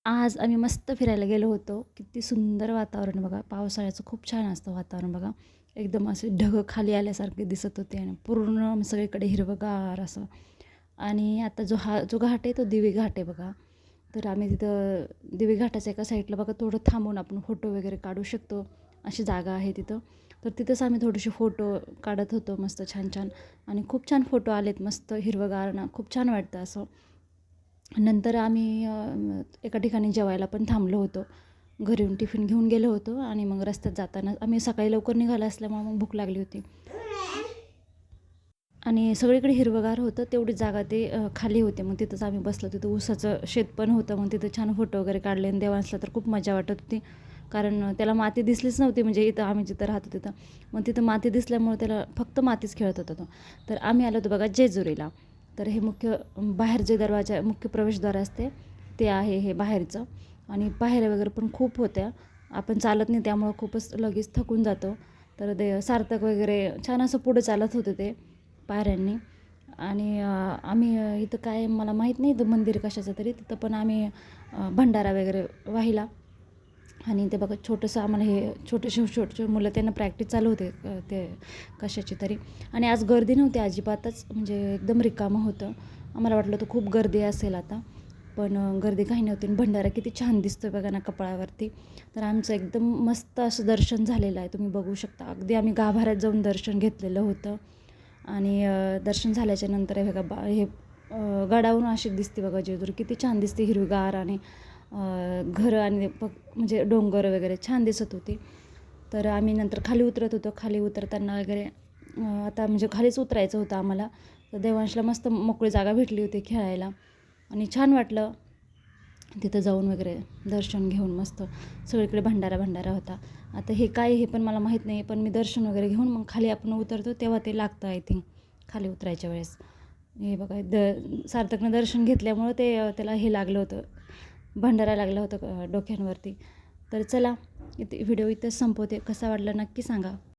आज आम्ही मस्त फिरायला गेलो होतो. किती सुंदर वातावरण बघा. पावसाळ्याचं खूप छान असतं वातावरण बघा. एकदम असे ढग खाली आल्यासारखे दिसत होते आणि पूर्ण सगळीकडे हिरवंगार असं. आणि आता जो घाट आहे तो दिवे घाट आहे बघा. तर आम्ही तिथं दिवे घाटाच्या एका साईडला बघा थोडं थांबून आपण फोटो वगैरे काढू शकतो. अशी जागा आहे तिथं. तर तिथंच आम्ही थोडेसे फोटो काढत होतो मस्त छान-छान आणि खूप छान फोटो आलेत मस्त हिरवंगार ना खूप छान वाटतं असं. नंतर आम्ही एका ठिकाणी जेवायला पण थांबलो होतो. घरून टिफिन घेऊन गेलो होतो आणि मग रस्त्यात जाताना आम्ही सकाळी लवकर निघालो असल्यामुळे मग भूक लागली होती. आणि सगळीकडे हिरवंगार होतं. तेवढी जागा ते खाली होते. मग तिथंच आम्ही बसलो. तिथं ऊसाचं शेत पण होतं. मग तिथं छान फोटो वगैरे काढले आणि देवांशला तर खूप मजा वाटत होती. कारण त्याला माती दिसलीच नव्हती म्हणजे इथं आम्ही जिथं राहतो तिथं. मग तिथं माती दिसल्यामुळे त्याला फक्त मातीच खेळत होता तो. तर आम्ही आलो होतो बघा जेजुरीला. तर हे बाहेर जे दरवाजा मुख्य प्रवेशद्वार असते ते आहे हे बाहेरचं. आणि पायऱ्या वगैरे पण खूप होत्या. आपण चालत नाही त्यामुळं खूपच लगेच थकून जातो. तर ते सार्थक वगैरे छान असं पुढे चालत होते ते पायऱ्यांनी. आणि आम्ही इथं काय मला माहीत नाही इथं मंदिर कशाचं तरी तिथं पण आम्ही भंडारा वगैरे वाहिला. आणि ते बघा छोटंसं आम्हाला हे छोटे मुलं त्यांना प्रॅक्टिस चालू होते ते कशाची तरी. आणि आज गर्दी नव्हती अजिबातच म्हणजे एकदम रिकामं होतं. आम्हाला वाटलं होतं खूप गर्दी असेल आता. पण गर्दी काही नव्हती आणि भंडारा किती छान दिसतोय बघा ना कपाळावरती. तर आमचं एकदम मस्त असं दर्शन झालेलं आहे. तुम्ही बघू शकता. अगदी आम्ही गाभाऱ्यात जाऊन दर्शन घेतलेलं होतं. आणि दर्शन झाल्याच्या नंतर हे बघा गडावरून अशी दिसते बघा जेजुरी किती छान दिसते हिरवीगार आणि घरं आणि म्हणजे डोंगर वगैरे छान दिसत होती. तर आम्ही नंतर खाली उतरत होतो. खाली उतरताना वगैरे आता म्हणजे खालीच उतरायचं होतं आम्हाला. तर देवांशला मस्त मोकळी जागा भेटली होती खेळायला आणि छान वाटलं तिथं जाऊन वगैरे दर्शन घेऊन मस्त सगळीकडे भंडारा होता. आता हे काय हे पण मला माहीत नाही. पण मी दर्शन वगैरे घेऊन मग खाली आपण उतरतो तेव्हा ते लागतं आय थिंक खाली उतरायच्या वेळेस. हे बघा सार्थकनं दर्शन घेतल्यामुळं ते त्याला हे लागलं होतं भंडारा लागला होता डोक्यांवरती. तर चला व्हिडिओ इथंच संपवते. कसा वाटला नक्की सांगा.